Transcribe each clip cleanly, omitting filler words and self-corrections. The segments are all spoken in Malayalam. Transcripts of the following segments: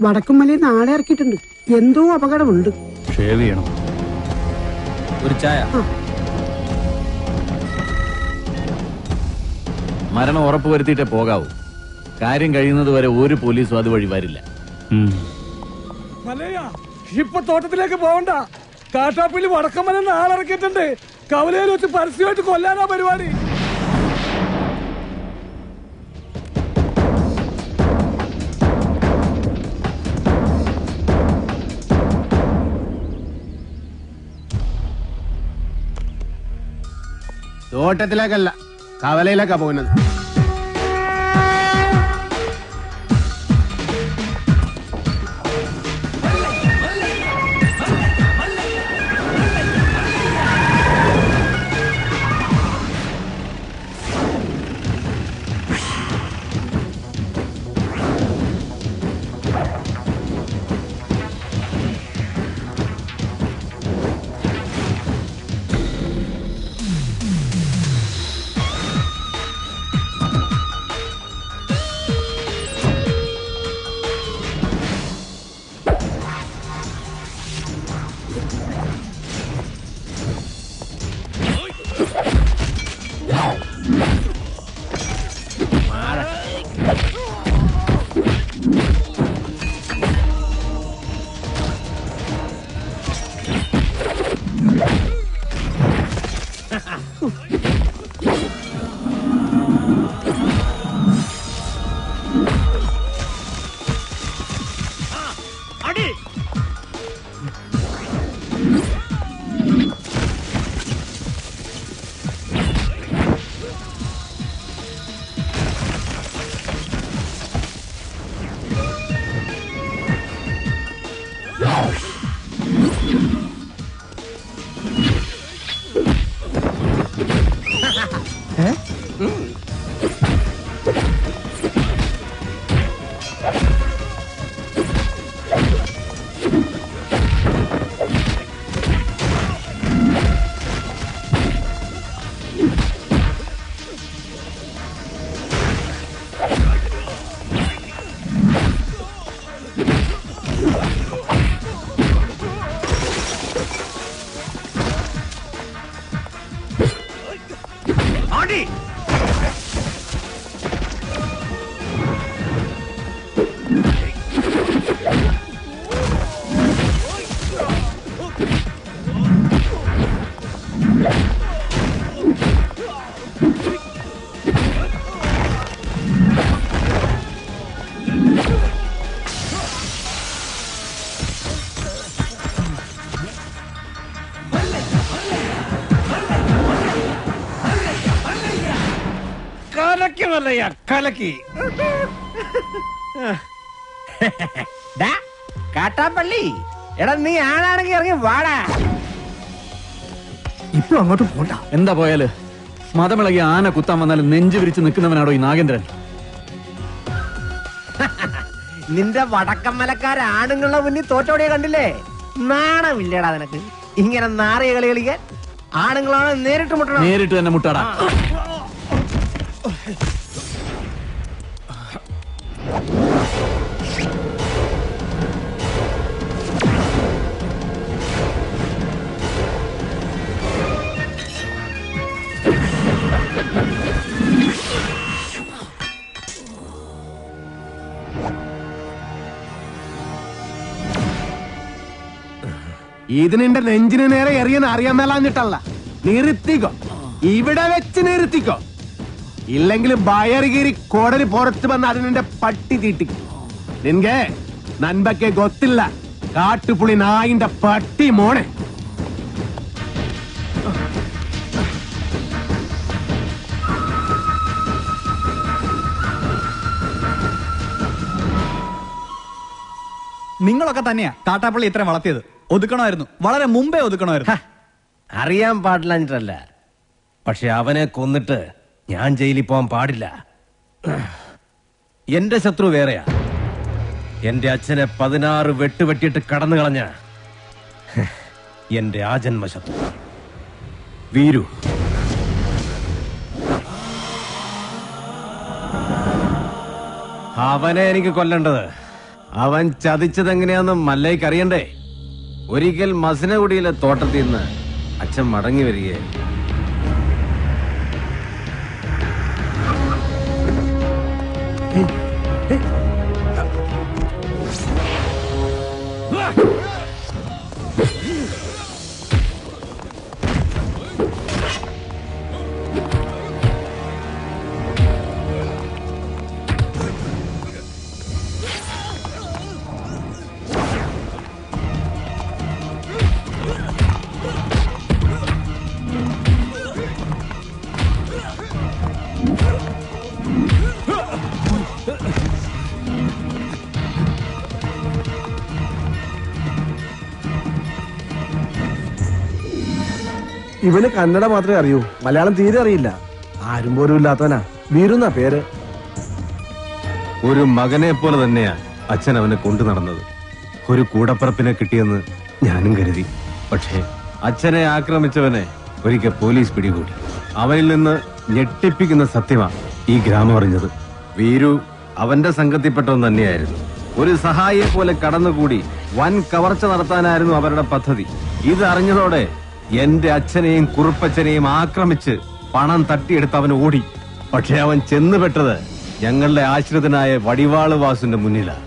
വടക്കുംമലയിൽ നാളെ ഇറക്കിയിട്ടുണ്ട്. എന്തോ അപകടമുണ്ട്. ഷേവ് ചെയ്യണം. ഒരു ചായ. മരണം ഉറപ്പുവരുത്തിയിട്ടേ പോകാവൂ. കാര്യം കഴിയുന്നത് വരെ ഒരു പോലീസും അതുവഴി വരില്ല. ഇപ്പൊ തോട്ടത്തിലേക്ക് പോകണ്ട. കാട്ടാപ്പിള്ളി വടക്കമ്മല നാളിറക്കിയിട്ടുണ്ട്. കവലയിൽ വെച്ച് പരസ്യമായിട്ട് കൊല്ലാനാ പരിപാടി. തോട്ടത്തിലേക്കല്ല, കവലയിലേക്കാ പോകുന്നത്. കലക്കി കാട്ടാപ്പള്ളി, എടാ നീ ആണാണെങ്കിൽ ഇറങ്ങി വാടാ. ഇപ്പൊ അങ്ങോട്ട് പോണ്ട. എന്താ പോയാല്? മതമിളകി ആന കുത്താൻ വന്നാലും നെഞ്ചു വിരിച്ച് നിൽക്കുന്നവനാണോ ഈ നാഗേന്ദ്രൻ? നിന്റെ വടക്കമ്മലക്കാരാണുങ്ങളുടെ മുന്നിൽ തോറ്റോടിയെ കണ്ടില്ലേ? നാണമില്ലടാ നിനക്ക് ഇങ്ങനെ നാറിയ കളി കളിക്കാൻ? ആണുങ്ങളാണ് നേരിട്ട് മുട്ടണം. നേരിട്ട് തന്നെ മുട്ടാടാ. ഇത് നിന്റെ നെഞ്ചിന് നേരെ എറിയെന്ന് അറിയാൻ മേലാഞ്ഞിട്ടല്ല. നിർത്തിക്കോ, ഇവിടെ വെച്ച് നിർത്തിക്കോ. ഇല്ലെങ്കിൽ ബയറുകീരി കോടലി പുറത്ത് വന്ന് അത് നിന്റെ പട്ടി തീട്ടിക്കും. നിൻകെ നൻപക്കെ ഗൊത്തില്ല, കാട്ടുപുളി നായിന്റെ പട്ടി മോനെ. നിങ്ങളൊക്കെ തന്നെയാ കാട്ടാപ്പള്ളി ഇത്ര വളർത്തിയത്. ഒതുക്കണമായിരുന്നു, വളരെ മുമ്പേ ഒതുക്കണമായിരുന്നു. അറിയാൻ പാടില്ല, പക്ഷെ അവനെ കൊന്നിട്ട് ഞാൻ ജയിലിൽ പോകാൻ പാടില്ല. എന്റെ ശത്രു വേറെയാ. എന്റെ അച്ഛനെ 16 വെട്ടുവെട്ടിയിട്ട് കടന്നു കളഞ്ഞ എന്റെ ആജന്മ ശത്രു വീരു. അവനെ എനിക്ക് കൊല്ലേണ്ടത്. അവൻ ചതിച്ചതെങ്ങനെയാന്ന് മല്ലയ്ക്ക് അറിയണ്ടേ? ഒരിക്കൽ മസനഗുഡിയിലെ തോട്ടത്തിൽ നിന്ന് അച്ഛൻ മടങ്ങി വരികയായിരുന്നു. ഇവന് കന്നഡ മാത്രമേ അറിയൂ, മലയാളം തീരെ അറിയില്ല. ആരും പോലും ഇല്ലാത്തവനാ. വീരുന്ന പേര്. ഒരു മകനെ പോലെ തന്നെയാ അച്ഛൻ അവനെ കൊണ്ടു നടന്നത്. ഒരു കൂടപ്പറപ്പിനെ കിട്ടിയെന്ന് ഞാനും കരുതി. പക്ഷേ അച്ഛനെ ആക്രമിച്ചവനെ ഒരിക്കൽ പോലീസ് പിടികൂടി. അവനിൽ നിന്ന് ഞെട്ടിപ്പിക്കുന്ന സത്യമാ ഈ ഗ്രാമം അറിഞ്ഞത്. വീരു അവന്റെ സംഘത്തിൽപ്പെട്ടവൻ തന്നെയായിരുന്നു. ഒരു സഹായിയെ പോലെ കടന്നുകൂടി വൻ കവർച്ച നടത്താനായിരുന്നു അവരുടെ പദ്ധതി. ഇത് അറിഞ്ഞതോടെ എന്റെ അച്ഛനെയും കുറുപ്പച്ഛനെയും ആക്രമിച്ച് പണം തട്ടിയെടുത്ത് അവൻ ഓടി. പക്ഷെ അവൻ ചെന്നുപെട്ടത് ഞങ്ങളുടെ ആശ്രിതനായ വടിവാള് വാസുന്റെ മുന്നിലാണ്.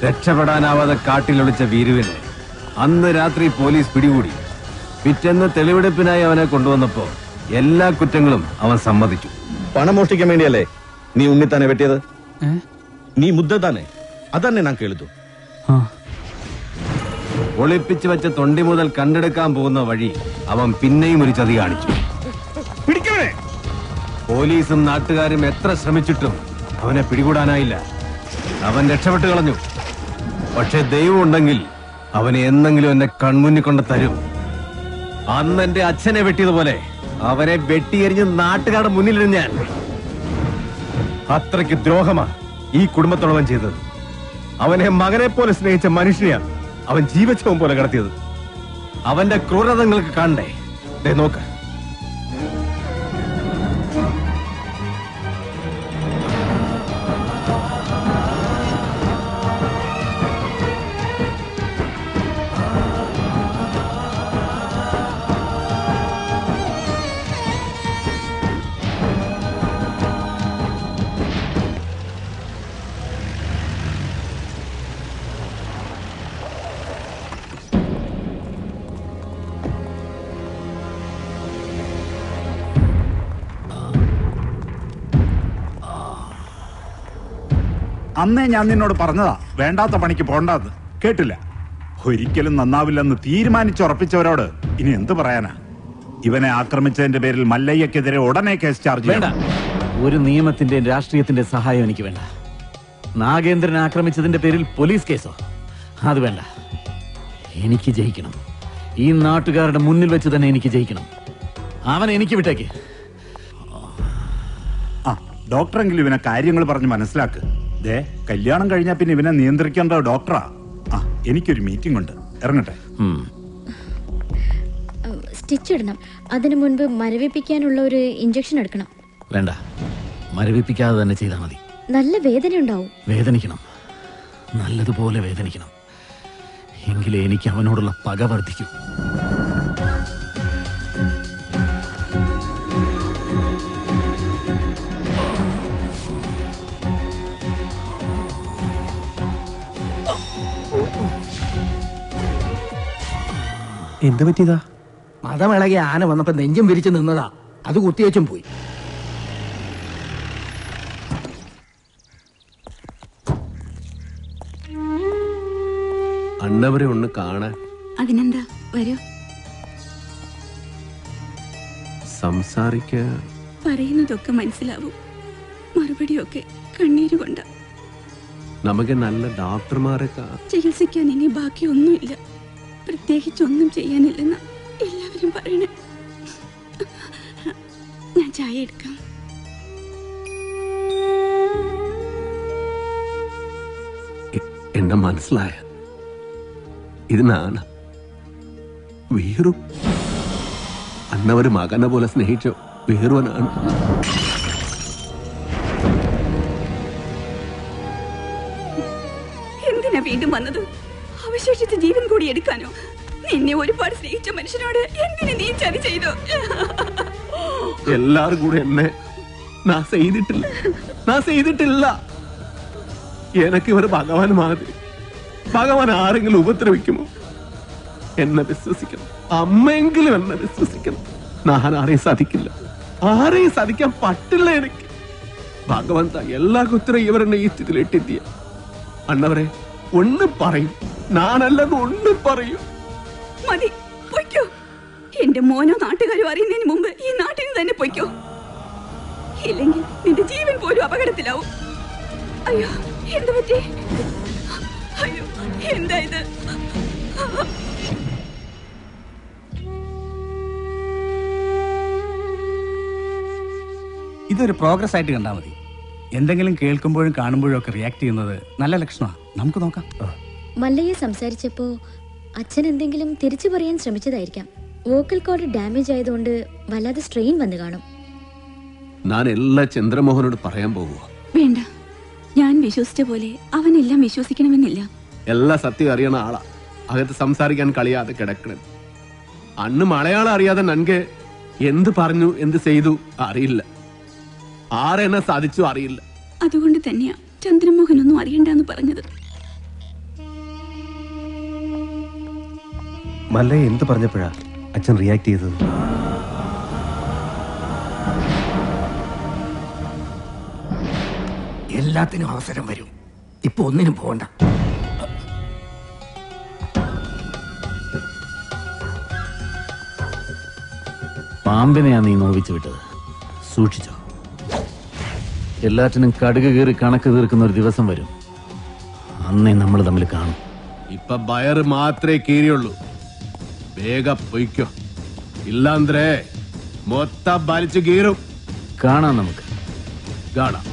രക്ഷപ്പെടാനാവാതെ കാട്ടിലൊളിച്ച വീരുവിനെ അന്ന് രാത്രി പോലീസ് പിടികൂടി. പിറ്റേന്ന് തെളിവെടുപ്പിനായി അവനെ കൊണ്ടുവന്നപ്പോ എല്ലാ കുറ്റങ്ങളും അവൻ സമ്മതിച്ചു. പണം മോഷ്ടിക്കാൻ വേണ്ടിയല്ലേ നീ ഉണ്ണിത്താനെ വെട്ടിയത്? നീ മുദ്ദ താനെ അതന്നെ ഞാൻ കേൾത്തു. ഒളിപ്പിച്ചു വെച്ച തൊണ്ടി മുതൽ കണ്ടെടുക്കാൻ പോകുന്ന വഴി അവൻ പിന്നെയും ഒരു ചതി കാണിച്ചു. പോലീസും നാട്ടുകാരും എത്ര ശ്രമിച്ചിട്ടും അവനെ പിടികൂടാനായില്ല. അവൻ രക്ഷപ്പെട്ടു കളഞ്ഞു. പക്ഷെ ദൈവം ഉണ്ടെങ്കിൽ അവനെ എന്നെങ്കിലും എന്നെ കൺമുന്നിൽ കൊണ്ട് തരും. അന്ന് എന്റെ അച്ഛനെ വെട്ടിയതുപോലെ അവനെ വെട്ടിയെറിഞ്ഞ് നാട്ടുകാരുടെ മുന്നിലിരുന്ന് ഞാൻ. അത്രയ്ക്ക് ദ്രോഹമാ ഈ കുടുംബത്തോടവൻ ചെയ്തത്. അവനെ മകനെ പോലെ സ്നേഹിച്ച മനുഷ്യനെയാണ് അവൻ ജീവച്ഛവം പോലെ കടത്തിയത്. അവന്റെ ക്രൂരത നിങ്ങൾക്ക് കാണണ്ടേ? ദേ നോക്ക്. അന്നേ ഞാൻ നിന്നോട് പറഞ്ഞതാ വേണ്ടാത്ത പണിക്ക് പോണ്ടാന്ന്. കേട്ടില്ല. ഒരിക്കലും നന്നാവില്ലെന്ന് തീരുമാനിച്ചുറപ്പിച്ചവരോട് ഇനി എന്ത് പറയാനാ? ഇവനെ ആക്രമിച്ചതിന്റെ പേരിൽ മല്ലയ്യക്കെതിരെ ഉടനെ കേസ് ചാർജ് വേണ്ട. ഒരു നിയമത്തിന്റെ രാഷ്ട്രീയത്തിന്റെ സഹായം എനിക്ക് വേണ്ട. നാഗേന്ദ്രനെ ആക്രമിച്ചതിന്റെ പേരിൽ പോലീസ് കേസോ? അത് വേണ്ട. എനിക്ക് ജയിക്കണം. ഈ നാട്ടുകാരുടെ മുന്നിൽ വെച്ച് തന്നെ എനിക്ക് ജയിക്കണം. അവൻ എനിക്ക് വിട്ടേക്ക്. ആ ഡോക്ടറെങ്കിലും ഇവനെ കാര്യങ്ങൾ പറഞ്ഞ് മനസ്സിലാക്ക്. ദേ കല്യാണം കഴിഞ്ഞാൽ പിന്നെ ഇവനെ നിയന്ത്രിക്കേണ്ട ഡോക്ടറാ. ആ എനിക്കൊരു മീറ്റിംഗ് ഉണ്ട്, ഇറങ്ങട്ടെ. സ്റ്റിച്ച് ഇടണം. അതിനു മുൻപ് മരവിപ്പിക്കാനുള്ള ഒരു ഇഞ്ചക്ഷൻ എടുക്കണം. വേണ്ട, മരവിപ്പിക്കാതെ തന്നെ ചെയ്താൽ മതി. നല്ല വേദന ഉണ്ടാവും. വേദനിക്കണം, നല്ലതുപോലെ വേദനിക്കണം. എങ്കിലേ എനിക്ക് അവനോടുള്ള പക വർദ്ധിക്കൂ. എന്ത് പറ്റിയതാ? മതമിളകി ആന വന്നപ്പോ നെഞ്ചും വിരിച്ചു നിന്നതാ. അത് കുത്തിയേച്ചും പോയി. അണ്ണവരെ ഒന്ന് കാണാൻ. അതിനെന്താ, വരൂ. സംസാരിക്ക പറയുന്നതൊക്കെ മനസ്സിലാവും. മറുപടിയൊക്കെ കണ്ണീര് കൊണ്ട. നമുക്ക് നല്ല ഡോക്ടർമാരെ ചികിത്സിക്കാൻ ഇനി ബാക്കിയൊന്നുമില്ല. പ്രത്യേകിച്ചൊന്നും ചെയ്യാനില്ലെന്ന് എല്ലാവരും പറയണേ. ഞാൻ ചായ എടുക്കാം. എന്നെ മനസ്സിലായ ഇത് നാണ് വീറും അന്നവര് മകനെ പോലെ സ്നേഹിച്ചോ. വേറുവനാണ്. എന്തിനാ വീണ്ടും വന്നത്? അവശേഷിച്ച ജീവൻ കൂടി എടുക്കാനോ? നിന്നെ ഒരുപാട് സ്നേഹിച്ച മനുഷ്യനോട് എന്തിനു നീ ചതി ചെയ്തു? എല്ലാരും കൂടെ എന്നെ നാ ചെയ്തിട്ടില്ല. എനക്ക് ഇവർ ഭഗവാൻ മാതിരി. ഭഗവാൻ ആരെങ്കിലും ഉപദ്രവിക്കുമോ? എന്നെ വിശ്വസിക്കണം. അമ്മയെങ്കിലും എന്നെ വിശ്വസിക്കണം. ഞാൻ ആരെയും സാധിക്കില്ല. ആരെയും സാധിക്കാൻ പറ്റില്ല എനിക്ക്. ഭഗവന്ത എല്ലാ കുത്തരം ഇവരെന്നെ ഈ സ്ഥിതിയിൽ ഇട്ടെത്തിയ അണ്ണവരെ ഒന്നും പറയും. ഞാനല്ലെന്ന് ഒന്നും പറയും. മതി, പൊയ്ക്കോ. എന്റെ മോനോ നാട്ടുകാരോ അറിയുന്നതിന് മുമ്പ് ഈ നാട്ടിൽ നിന്ന് തന്നെ പൊയ്ക്കോ. ഇല്ലെങ്കിൽ നിന്റെ ജീവൻ പോലും അപകടത്തിലാവും. അയ്യോ, എന്ത് പറ്റി? അയ്യോ, എന്താ ഇത്? ഇതൊരു പ്രോഗ്രസ് ആയിട്ട് കണ്ടാൽ മതി. എന്തെങ്കിലും കേൾക്കുമ്പോഴും കാണുമ്പോഴും ഒക്കെ റിയാക്ട് ചെയ്യുന്നത് നല്ല ലക്ഷണമാണ്. നമുക്ക് നോക്കാം. മല്ലയെ സംസാരിച്ചപ്പോ അച്ഛൻ എന്തെങ്കിലും തിരിച്ചു പറയാൻ ശ്രമിച്ചതായിരിക്കാം. വോക്കൽ കോഡ് ഡാമേജ് ആയതുകൊണ്ട് വല്ലാതെ സ്ട്രെയിൻ വന്നു കാണും. ഞാൻ എല്ലാ ചന്ദ്രമോഹനോട് പറയാൻ പോകുക. വേണ്ട, ഞാൻ വിശ്വസിച്ച പോലെ അവനെല്ലാം വിശ്വസിക്കണമെന്നില്ല. എല്ലാ സത്യം അറിയണ ആളാ. അകത്ത് സംസാരിക്കാൻ കളിയാതെ കിടക്കണം. അന്ന് മലയാളം അറിയാതെ നൻകെ എന്ത് പറഞ്ഞു എന്ത് ചെയ്തു അറിയില്ല. ആരെന്നെ സാധിച്ചു അറിയില്ല. അതുകൊണ്ട് തന്നെയാ ചന്ദ്രമോഹൻ ഒന്നും അറിയണ്ടെന്ന് പറഞ്ഞത്. മല്ലയെ എന്ത് പറഞ്ഞപ്പോഴാ അച്ഛൻ റിയാക്ട് ചെയ്തത്? എല്ലാത്തിനും അവസരം വരും. ഇപ്പൊ ഒന്നിനും പോകണ്ട. പാമ്പിനെയാ നീ നോവിച്ചു വിട്ടത്. സൂക്ഷിച്ചോ. എല്ലാറ്റിനും കടുക് കീറി കണക്ക് തീർക്കുന്ന ഒരു ദിവസം വരും. അന്നേ നമ്മൾ തമ്മിൽ കാണും. ഇപ്പൊ ബയർ മാത്രമേ കീറിയുള്ളൂ. വേഗം പൊയ്ക്കോ. ഇല്ലാന്ത്രേ മൊത്തം വലിച്ചു കീറും. കാണാം, നമുക്ക് കാണാം.